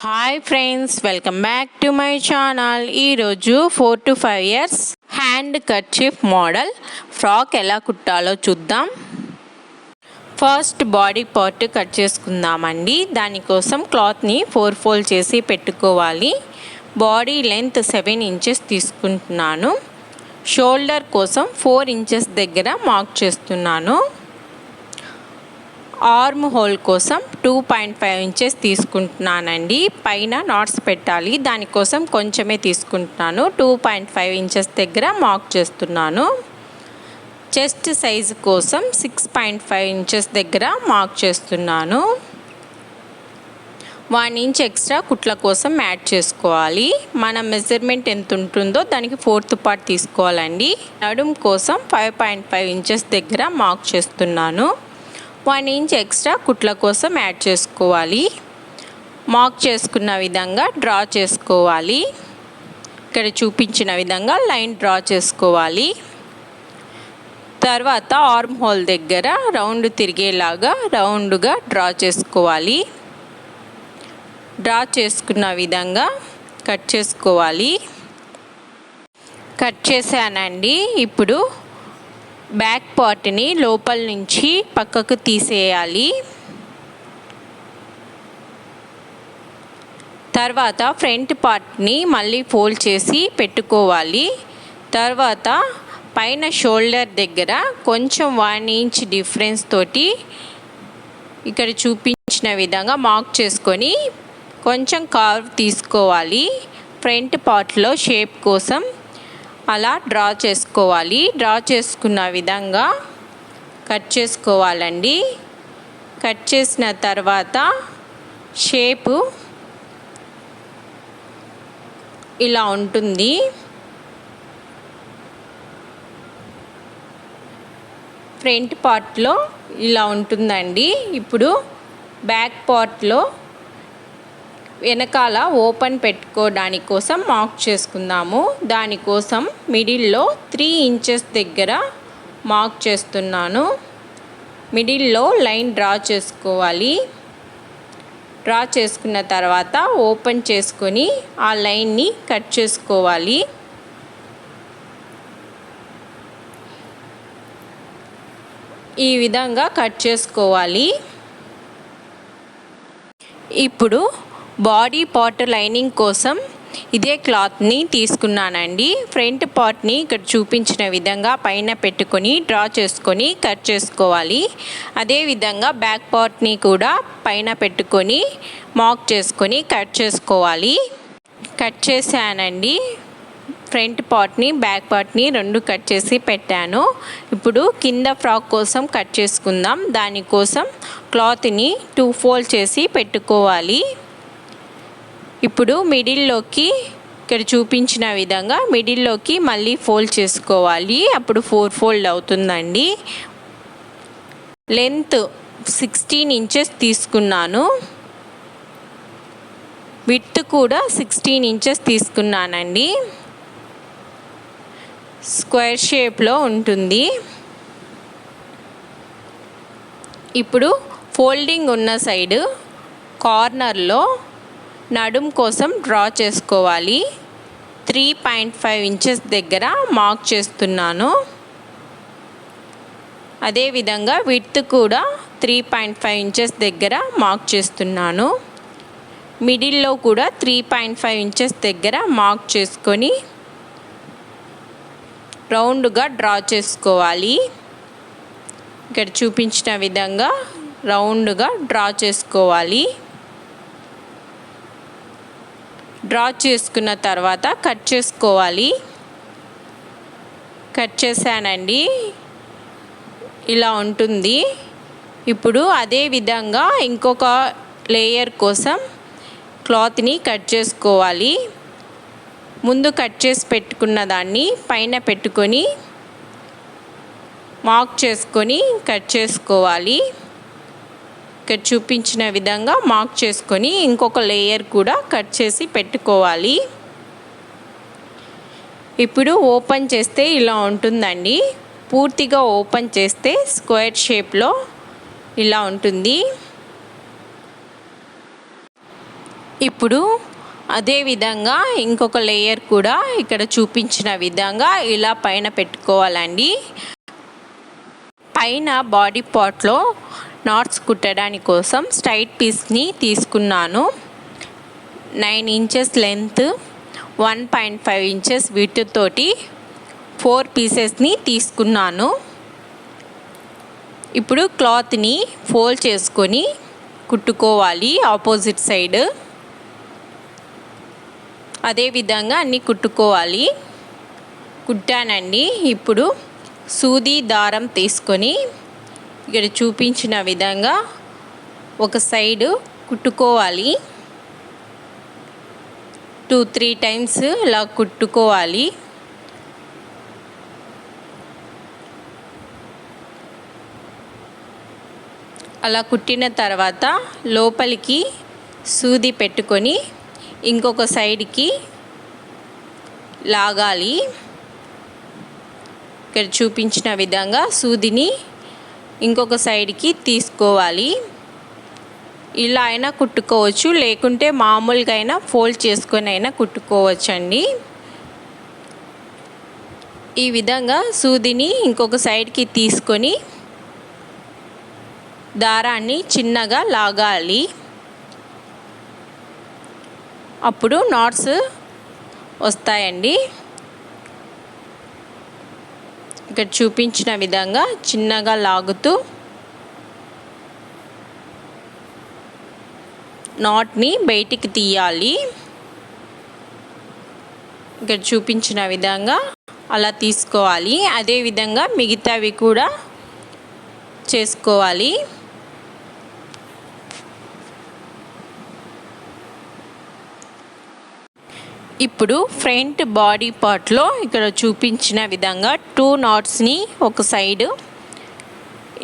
Hi friends, welcome back to my channel. ఈరోజు 4 to 5 years hand kerchief model frock ఎలా కుట్టాలో చూద్దాం. First body part cut చేసుకుందామండి. దానికోసం క్లాత్ని 4 fold చేసి పెట్టుకోవాలి. బాడీ లెంత్ 7 inches తీసుకుంటున్నాను. షోల్డర్ కోసం 4 inches దగ్గర మార్క్ చేస్తున్నాను. ఆర్మ్ హోల్ కోసం 2.5 inches తీసుకుంటున్నానండి. పైన నాట్స్ పెట్టాలి, దానికోసం కొంచెమే తీసుకుంటున్నాను. 2.5 inches దగ్గర మార్క్ చేస్తున్నాను. చెస్ట్ సైజు కోసం 6.5 inches దగ్గర మార్క్ చేస్తున్నాను. 1 inch ఎక్స్ట్రా కుట్ల కోసం యాడ్ చేసుకోవాలి. మన మెజర్మెంట్ ఎంత ఉంటుందో దానికి 4th part తీసుకోవాలండి. నడుం కోసం 5.5 inches దగ్గర మార్క్ చేస్తున్నాను. 1 inch ఎక్స్ట్రా కుట్ల కోసం యాడ్ చేసుకోవాలి. మార్క్ చేసుకున్న విధంగా డ్రా చేసుకోవాలి. ఇక్కడ చూపించిన విధంగా లైన్ డ్రా చేసుకోవాలి. తర్వాత ఆర్మ్ హోల్ దగ్గర రౌండ్ తిరిగేలాగా రౌండ్గా డ్రా చేసుకోవాలి. డ్రా చేసుకున్న విధంగా కట్ చేసుకోవాలి. కట్ చేశానండి. ఇప్పుడు బ్యాక్ పార్ట్ని లోపల నుంచి పక్కకు తీసేయాలి. తర్వాత ఫ్రంట్ పార్ట్ని మళ్ళీ ఫోల్డ్ చేసి పెట్టుకోవాలి. తర్వాత పైన షోల్డర్ దగ్గర కొంచెం 1 inch డిఫరెన్స్ తోటి ఇక్కడ చూపించిన విధంగా మార్క్ చేసుకొని కొంచెం కర్వ్ తీసుకోవాలి. ఫ్రంట్ పార్ట్లో షేప్ కోసం అలా డ్రా చేసుకోవాలి. డ్రా చేసుకున్న విధంగా కట్ చేసుకోవాలండి. కట్ చేసిన తర్వాత షేపు ఇలా ఉంటుంది. ఫ్రంట్ పార్ట్లో ఇలా ఉంటుందండి. ఇప్పుడు బ్యాక్ పార్ట్లో వెనకాల ఓపెన్ పెట్టుకోవడానికి కోసం మార్క్ చేసుకుందాము. దానికోసం మిడిల్లో 3 inches దగ్గర మార్క్ చేస్తున్నాను. మిడిల్లో లైన్ డ్రా చేసుకోవాలి. డ్రా చేసుకున్న తర్వాత ఓపెన్ చేసుకొని ఆ లైన్ని కట్ చేసుకోవాలి. ఈ విధంగా కట్ చేసుకోవాలి. ఇప్పుడు బాడీ పార్ట్ లైనింగ్ కోసం ఇదే క్లాత్ని తీసుకున్నానండి. ఫ్రంట్ పార్ట్ని ఇక్కడ చూపించిన విధంగా పైన పెట్టుకొని డ్రా చేసుకొని కట్ చేసుకోవాలి. అదేవిధంగా బ్యాక్ పార్ట్ని కూడా పైన పెట్టుకొని మార్క్ చేసుకొని కట్ చేసుకోవాలి. కట్ చేశానండి. ఫ్రంట్ పార్ట్ని బ్యాక్ పార్ట్ని 2 కట్ చేసి పెట్టాను. ఇప్పుడు కింద ఫ్రాక్ కోసం కట్ చేసుకుందాం. దానికోసం క్లాత్ని 2 fold చేసి పెట్టుకోవాలి. ఇప్పుడు మిడిల్లోకి ఇక్కడ చూపించిన విధంగా మిడిల్లోకి మళ్ళీ ఫోల్డ్ చేసుకోవాలి. అప్పుడు 4 fold అవుతుందండి. లెంత్ 16 inches తీసుకున్నాను. విడ్త్ కూడా 16 inches తీసుకున్నానండి. స్క్వేర్ షేప్లో ఉంటుంది. ఇప్పుడు ఫోల్డింగ్ ఉన్న సైడ్ కార్నర్లో నడుం కోసం డ్రా చేసుకోవాలి. 3.5 inches దగ్గర మార్క్ చేస్తున్నాను. అదేవిధంగా విడ్త్ కూడా 3.5 inches దగ్గర మార్క్ చేస్తున్నాను. మిడిల్లో కూడా 3.5 inches దగ్గర మార్క్ చేసుకొని రౌండ్గా డ్రా చేసుకోవాలి. ఇక్కడ చూపించిన విధంగా రౌండ్గా డ్రా చేసుకోవాలి. డ్రా చేసుకున్న తర్వాత కట్ చేసుకోవాలి. కట్ చేశానండి. ఇలా ఉంటుంది. ఇప్పుడు అదే విధంగా ఇంకొక లేయర్ కోసం క్లాత్ని కట్ చేసుకోవాలి. ముందు కట్ చేసి పెట్టుకున్న దాన్ని పైన పెట్టుకొని మార్క్ చేసుకొని కట్ చేసుకోవాలి. ఇక్కడ చూపించిన విధంగా మార్క్ చేసుకొని ఇంకొక లేయర్ కూడా కట్ చేసి పెట్టుకోవాలి. ఇప్పుడు ఓపెన్ చేస్తే ఇలా ఉంటుందండి. పూర్తిగా ఓపెన్ చేస్తే స్క్వేర్ షేప్లో ఇలా ఉంటుంది. ఇప్పుడు అదే విధంగా ఇంకొక లేయర్ కూడా ఇక్కడ చూపించిన విధంగా ఇలా పైన పెట్టుకోవాలండి. పైన బాడీ పార్ట్లో నాట్స్ కుట్టడానికి కోసం స్ట్రైట్ పీస్ని తీసుకున్నాను. 9 ఇంచెస్ లెంత్, 1.5 ఇంచెస్ విడ్త్ తోటి 4 పీసెస్ని తీసుకున్నాను. ఇప్పుడు క్లాత్ని ఫోల్డ్ చేసుకొని కుట్టుకోవాలి ఆపోజిట్ సైడ్. అదే విధంగా అన్నీ కుట్టుకోవాలి. కుట్టానండి. ఇప్పుడు సూది దారం తీసుకొని ఇక్కడ చూపించిన విధంగా ఒక సైడ్ కుట్టుకోవాలి. 2-3 టైమ్స్ ఇలా కుట్టుకోవాలి. అలా కుట్టిన తర్వాత లోపలికి సూది పెట్టుకొని ఇంకొక సైడ్కి లాగాలి. ఇక్కడ చూపించిన విధంగా సూదిని ఇంకొక సైడ్కి తీసుకోవాలి. ఇలా అయినా కుట్టుకోవచ్చు, లేకుంటే మామూలుగా అయినా ఫోల్డ్ చేసుకొని అయినా కుట్టుకోవచ్చండి. ఈ విధంగా సూదిని ఇంకొక సైడ్కి తీసుకొని దారాన్ని చిన్నగా లాగాలి. అప్పుడు నాట్స్ వస్తాయండి. ఇక్కడ చూపించిన విధంగా చిన్నగా లాగుతూ నాట్ని బయటికి తీయాలి. ఇక్కడ చూపించిన విధంగా అలా తీసుకోవాలి. అదే విధంగా మిగతావి కూడా చేసుకోవాలి. ఇప్పుడు ఫ్రంట్ బాడీ పార్ట్లో ఇక్కడ చూపించిన విధంగా 2 నాట్స్ని ఒక సైడ్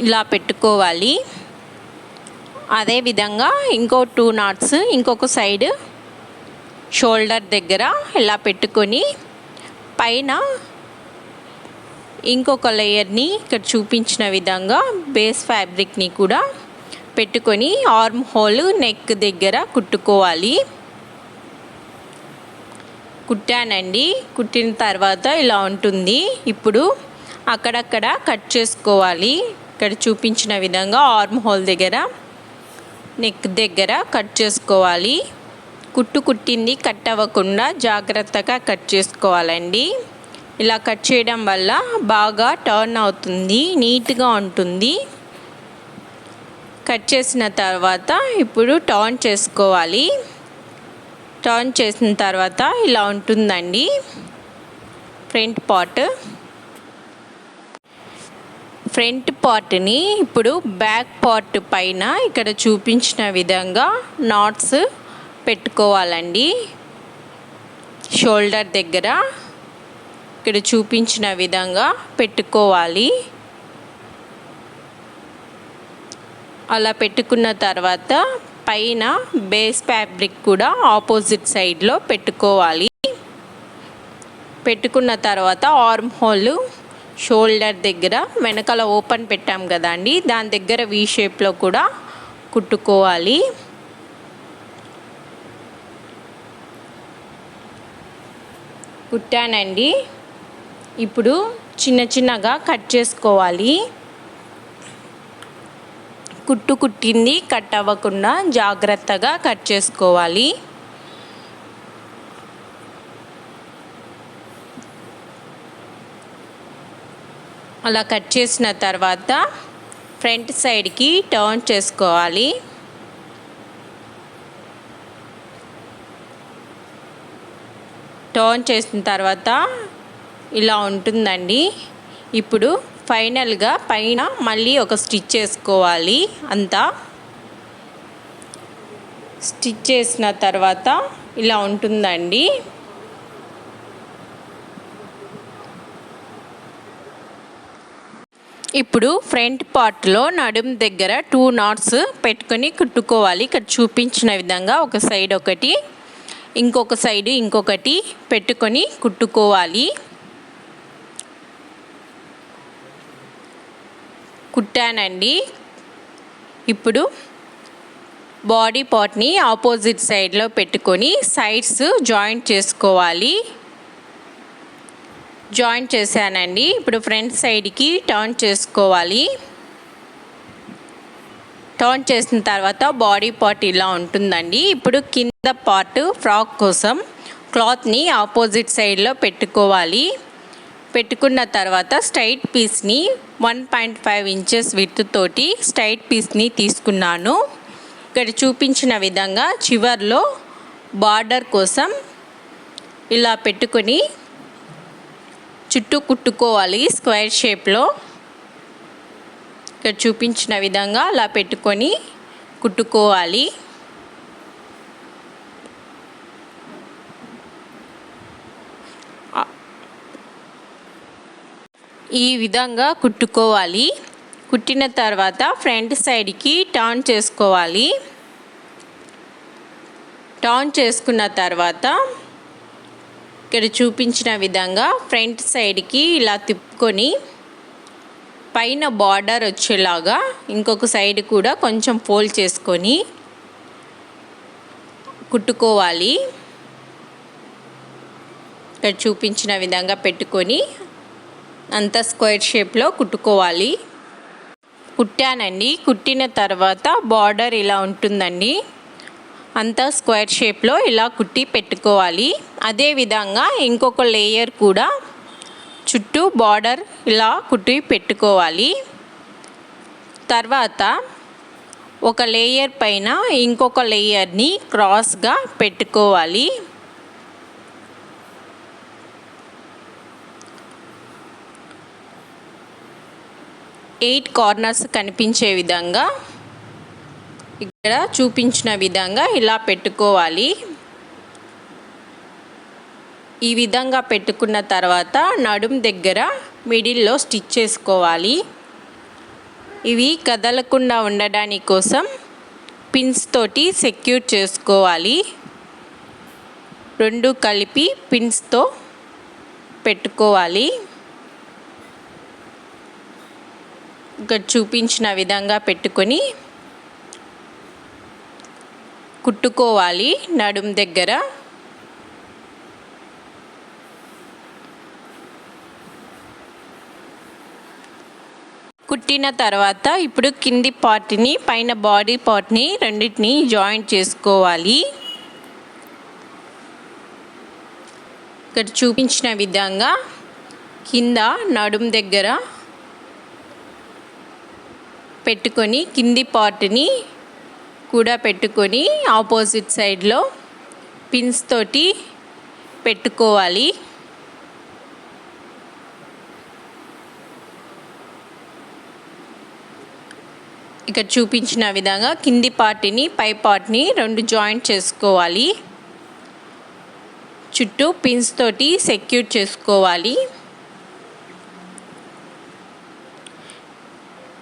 ఇలా పెట్టుకోవాలి. అదేవిధంగా ఇంకో 2 నాట్స్ ఇంకొక సైడ్ షోల్డర్ దగ్గర ఇలా పెట్టుకొని పైన ఇంకొక లేయర్ని ఇక్కడ చూపించిన విధంగా బేస్ ఫ్యాబ్రిక్ని కూడా పెట్టుకొని ఆర్మ్ హోల్ నెక్ దగ్గర కుట్టుకోవాలి. కుట్టానండి. కుట్టిన తర్వాత ఇలా ఉంటుంది. ఇప్పుడు అక్కడక్కడ కట్ చేసుకోవాలి. ఇక్కడ చూపించిన విధంగా ఆర్మ్ హోల్ దగ్గర, నెక్ దగ్గర కట్ చేసుకోవాలి. కుట్టింది కట్ అవ్వకుండా జాగ్రత్తగా కట్ చేసుకోవాలండి. ఇలా కట్ చేయడం వల్ల బాగా టర్న్ అవుతుంది, నీట్గా ఉంటుంది. కట్ చేసిన తర్వాత ఇప్పుడు టర్న్ చేసుకోవాలి. టర్న్ చేసిన తర్వాత ఇలా ఉంటుందండి ఫ్రంట్ పార్ట్ని. ఇప్పుడు బ్యాక్ పార్ట్ పైన ఇక్కడ చూపించిన విధంగా నాట్స్ పెట్టుకోవాలండి. షోల్డర్ దగ్గర ఇక్కడ చూపించిన విధంగా పెట్టుకోవాలి. అలా పెట్టుకున్న తర్వాత పైన బేస్ ఫ్యాబ్రిక్ కూడా ఆపోజిట్ సైడ్లో పెట్టుకోవాలి. పెట్టుకున్న తర్వాత ఆర్మ్ హోల్ షోల్డర్ దగ్గర వెనకాల ఓపెన్ పెట్టాం కదండి, దాని దగ్గర వీ షేప్లో కూడా కుట్టుకోవాలి. కుట్టానండి. ఇప్పుడు చిన్నగా కట్ చేసుకోవాలి. కుట్టింది కట్ అవ్వకుండా జాగ్రత్తగా కట్ చేసుకోవాలి. అలా కట్ చేసిన తర్వాత ఫ్రంట్ సైడ్కి టర్న్ చేసుకోవాలి. టర్న్ చేసిన తర్వాత ఇలా ఉంటుందండి. ఇప్పుడు ఫైనల్గా పైన మళ్ళీ ఒక స్టిచ్ చేసుకోవాలి. అంతా స్టిచ్ చేసిన తర్వాత ఇలా ఉంటుందండి. ఇప్పుడు ఫ్రంట్ పార్ట్లో నడుం దగ్గర 2 నాట్స్ పెట్టుకొని కుట్టుకోవాలి. ఇక్కడ చూపించిన విధంగా ఒక సైడ్ ఒకటి, ఇంకొక సైడ్ ఇంకొకటి పెట్టుకొని కుట్టుకోవాలి. కుట్టానండి. ఇప్పుడు బాడీ పార్ట్ని ఆపోజిట్ సైడ్లో పెట్టుకొని సైడ్స్ జాయింట్ చేసుకోవాలి. జాయింట్ చేశానండి. ఇప్పుడు ఫ్రంట్ సైడ్కి టర్న్ చేసుకోవాలి. టర్న్ చేసిన తర్వాత బాడీ పార్ట్ ఇలా ఉంటుందండి. ఇప్పుడు కింద పార్ట్ ఫ్రాక్ కోసం క్లాత్ని ఆపోజిట్ సైడ్లో పెట్టుకోవాలి. పెట్టుకున్న తర్వాత స్ట్రైట్ పీస్ని 1.5 ఇంచెస్ విడ్త్ తోటి స్ట్రైట్ పీస్ని తీసుకున్నాను. ఇక్కడ చూపించిన విధంగా చివర్లో బార్డర్ కోసం ఇలా పెట్టుకొని చుట్టూ కుట్టుకోవాలి స్క్వేర్ షేప్లో. ఇక్కడ చూపించిన విధంగా అలా పెట్టుకొని కుట్టుకోవాలి. ఈ విధంగా కుట్టుకోవాలి. కుట్టిన తర్వాత ఫ్రంట్ సైడ్కి టర్న్ చేసుకోవాలి. టర్న్ చేసుకున్న తర్వాత ఇక్కడ చూపించిన విధంగా ఫ్రంట్ సైడ్కి ఇలా తిప్పుకొని పైన బార్డర్ వచ్చేలాగా ఇంకొక సైడ్ కూడా కొంచెం ఫోల్డ్ చేసుకొని కుట్టుకోవాలి. ఇక్కడ చూపించిన విధంగా పెట్టుకొని అంతా స్క్వేర్ షేప్లో కుట్టుకోవాలి. కుట్టానండి. కుట్టిన తర్వాత బార్డర్ ఇలా ఉంటుందండి. అంతా స్క్వేర్ షేప్లో ఇలా కుట్టి పెట్టుకోవాలి. అదేవిధంగా ఇంకొక లేయర్ కూడా చుట్టూ బార్డర్ ఇలా కుట్టి పెట్టుకోవాలి. తర్వాత ఒక లేయర్ పైన ఇంకొక లేయర్ని క్రాస్గా పెట్టుకోవాలి. 8 కార్నర్స్ కనిపించే విధంగా ఇక్కడ చూపించిన విధంగా ఇలా పెట్టుకోవాలి. ఈ విధంగా పెట్టుకున్న తర్వాత నడుం దగ్గర మిడిల్లో స్టిచ్ చేసుకోవాలి. ఇవి కదలకుండా ఉండడానికి కోసం పిన్స్ తోటి సెక్యూర్ చేసుకోవాలి. రెండు కలిపి పిన్స్తో పెట్టుకోవాలి. ఇక్కడ చూపించిన విధంగా పెట్టుకొని కుట్టుకోవాలి నడుం దగ్గర. కుట్టిన తర్వాత ఇప్పుడు కింది పార్ట్ని పైన బాడీ పార్ట్ని రెండింటిని జాయింట్ చేసుకోవాలి. ఇక్కడ చూపించిన విధంగా కింద నడుం దగ్గర పెట్టుకొని కింది పార్ట్ని కూడా పెట్టుకొని ఆపోజిట్ సైడ్లో పిన్స్ తోటి పెట్టుకోవాలి. ఇక్కడ చూపించిన విధంగా కింది పార్ట్ని పై పార్ట్ని రెండు జాయింట్ చేసుకోవాలి. చుట్టూ పిన్స్ తోటి సెక్యూర్ చేసుకోవాలి.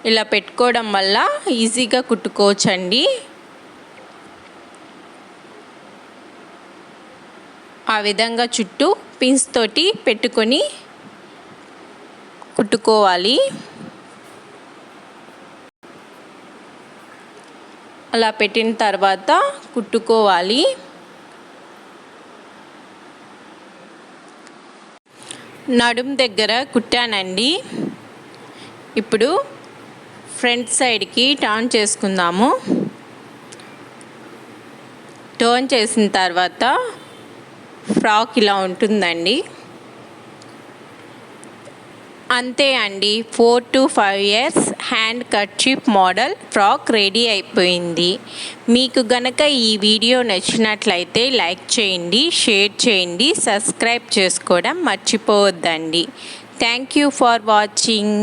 ఇలా పెట్టుకోవడం వల్ల ఈజీగా కుట్టుకోవచ్చండి. ఆ విధంగా చుట్టూ పిన్స్ తోటి పెట్టుకొని కుట్టుకోవాలి. అలా పెట్టిన తర్వాత కుట్టుకోవాలి. నడుం దగ్గర కుట్టానండి. ఇప్పుడు ఫ్రంట్ సైడ్కి టర్న్ చేసుకుందాము. టర్న్ చేసిన తర్వాత ఫ్రాక్ ఇలా ఉంటుందండి. అంతే అండి, 4 to 5 years hand kerchief model frock ready అయిపోయింది. మీకు గనక ఈ వీడియో నచ్చినట్లయితే లైక్ చేయండి, షేర్ చేయండి, సబ్స్క్రైబ్ చేసుకోవడం మర్చిపోవద్దండి. Thank you for watching.